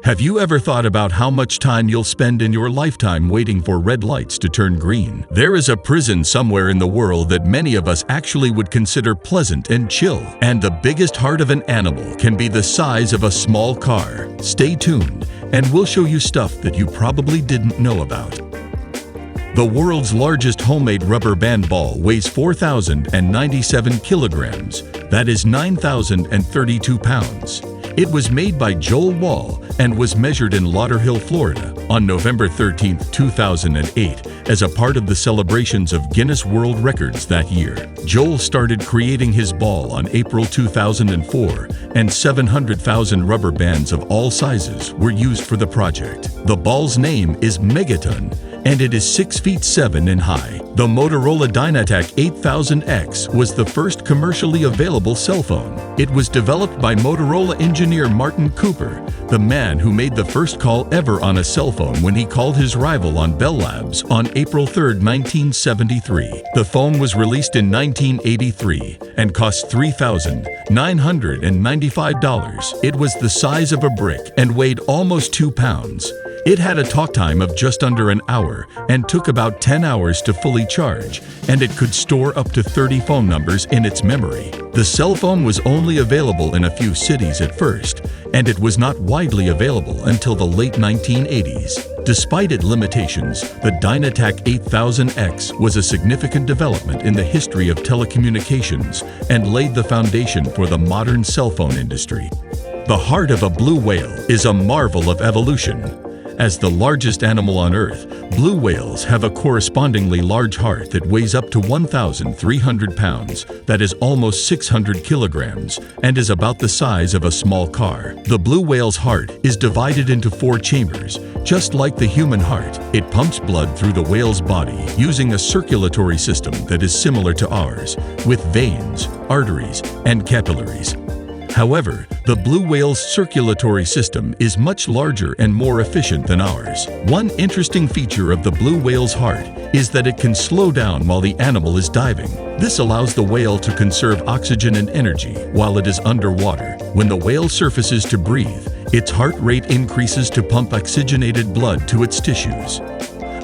Have you ever thought about how much time you'll spend in your lifetime waiting for red lights to turn green? There is a prison somewhere in the world that many of us actually would consider pleasant and chill. And the biggest heart of an animal can be the size of a small car. Stay tuned, and we'll show you stuff that you probably didn't know about. The world's largest homemade rubber band ball weighs 4,097 kilograms. That is 9,032 pounds. It was made by Joel Wall and was measured in Lauderhill, Florida, on November 13, 2008, as a part of the celebrations of Guinness World Records that year. Joel started creating his ball on April 2004, and 700,000 rubber bands of all sizes were used for the project. The ball's name is Megaton, and it is 6 feet 7 in high. The Motorola Dynatac 8000X was the first commercially available cell phone. It was developed by Motorola engineer Martin Cooper, the man who made the first call ever on a cell phone when he called his rival on Bell Labs on April 3, 1973. The phone was released in 1983 and cost $3,995. It was the size of a brick and weighed almost 2 pounds. It had a talk time of just under an hour and took about 10 hours to fully charge, and it could store up to 30 phone numbers in its memory. The cell phone was only available in a few cities at first, and it was not widely available until the late 1980s. Despite its limitations, the Dynatac 8000X was a significant development in the history of telecommunications and laid the foundation for the modern cell phone industry. The heart of a blue whale is a marvel of evolution. As the largest animal on Earth, blue whales have a correspondingly large heart that weighs up to 1,300 pounds, that is almost 600 kilograms, and is about the size of a small car. The blue whale's heart is divided into 4 chambers. Just like the human heart, it pumps blood through the whale's body using a circulatory system that is similar to ours, with veins, arteries, and capillaries. However, the blue whale's circulatory system is much larger and more efficient than ours. One interesting feature of the blue whale's heart is that it can slow down while the animal is diving. This allows the whale to conserve oxygen and energy while it is underwater. When the whale surfaces to breathe, its heart rate increases to pump oxygenated blood to its tissues.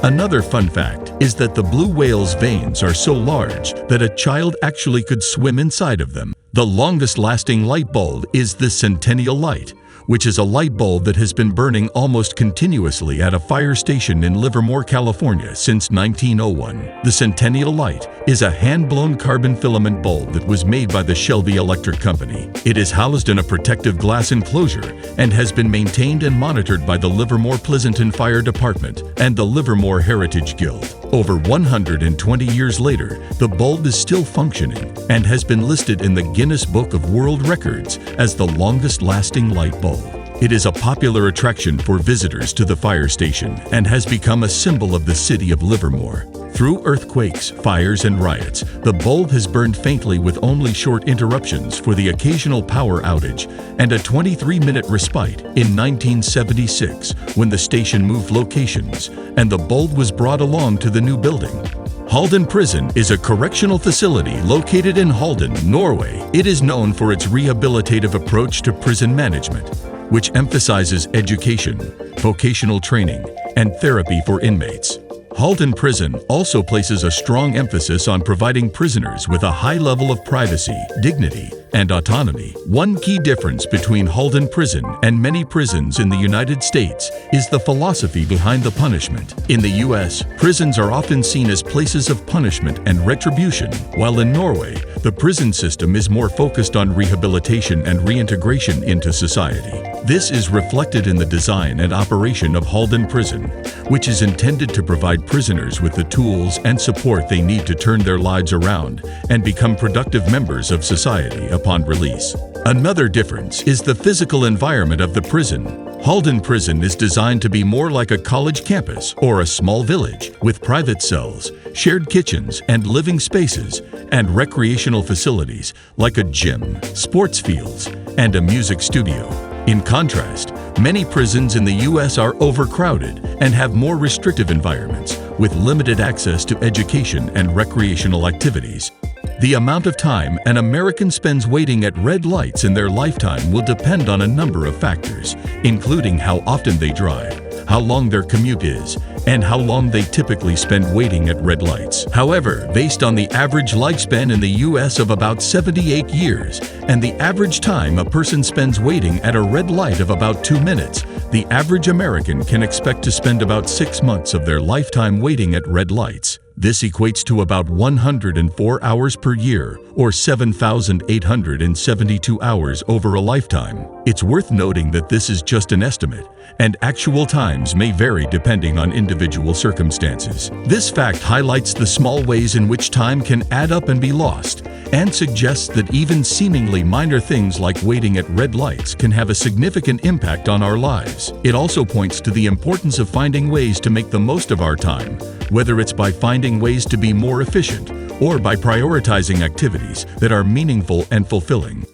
Another fun fact is that the blue whale's veins are so large that a child actually could swim inside of them. The longest-lasting light bulb is the Centennial Light, which is a light bulb that has been burning almost continuously at a fire station in Livermore, California since 1901. The Centennial Light is a hand-blown carbon filament bulb that was made by the Shelby Electric Company. It is housed in a protective glass enclosure and has been maintained and monitored by the Livermore Pleasanton Fire Department and the Livermore Heritage Guild. Over 120 years later, the bulb is still functioning and has been listed in the Guinness Book of World Records as the longest-lasting light bulb. It is a popular attraction for visitors to the fire station and has become a symbol of the city of Livermore. Through earthquakes, fires, and riots, the bulb has burned faintly with only short interruptions for the occasional power outage and a 23-minute respite in 1976 when the station moved locations and the bulb was brought along to the new building. Halden Prison is a correctional facility located in Halden, Norway. It is known for its rehabilitative approach to prison management, which emphasizes education, vocational training, and therapy for inmates. Halden Prison also places a strong emphasis on providing prisoners with a high level of privacy, dignity, and autonomy. One key difference between Halden Prison and many prisons in the United States is the philosophy behind the punishment. In the U.S., prisons are often seen as places of punishment and retribution, while in Norway, the prison system is more focused on rehabilitation and reintegration into society. This is reflected in the design and operation of Halden Prison, which is intended to provide prisoners with the tools and support they need to turn their lives around and become productive members of society upon release. Another difference is the physical environment of the prison. Halden Prison is designed to be more like a college campus or a small village, with private cells, shared kitchens and living spaces, and recreational facilities like a gym, sports fields, and a music studio. In contrast, many prisons in the U.S. are overcrowded and have more restrictive environments with limited access to education and recreational activities. The amount of time an American spends waiting at red lights in their lifetime will depend on a number of factors, including how often they drive, how long their commute is, and how long they typically spend waiting at red lights. However, based on the average lifespan in the US of about 78 years and the average time a person spends waiting at a red light of about 2 minutes, the average American can expect to spend about 6 months of their lifetime waiting at red lights. This equates to about 104 hours per year, or 7,872 hours over a lifetime. It's worth noting that this is just an estimate, and actual times may vary depending on individual circumstances. This fact highlights the small ways in which time can add up and be lost, and suggests that even seemingly minor things like waiting at red lights can have a significant impact on our lives. It also points to the importance of finding ways to make the most of our time, whether it's by finding ways to be more efficient or by prioritizing activities that are meaningful and fulfilling.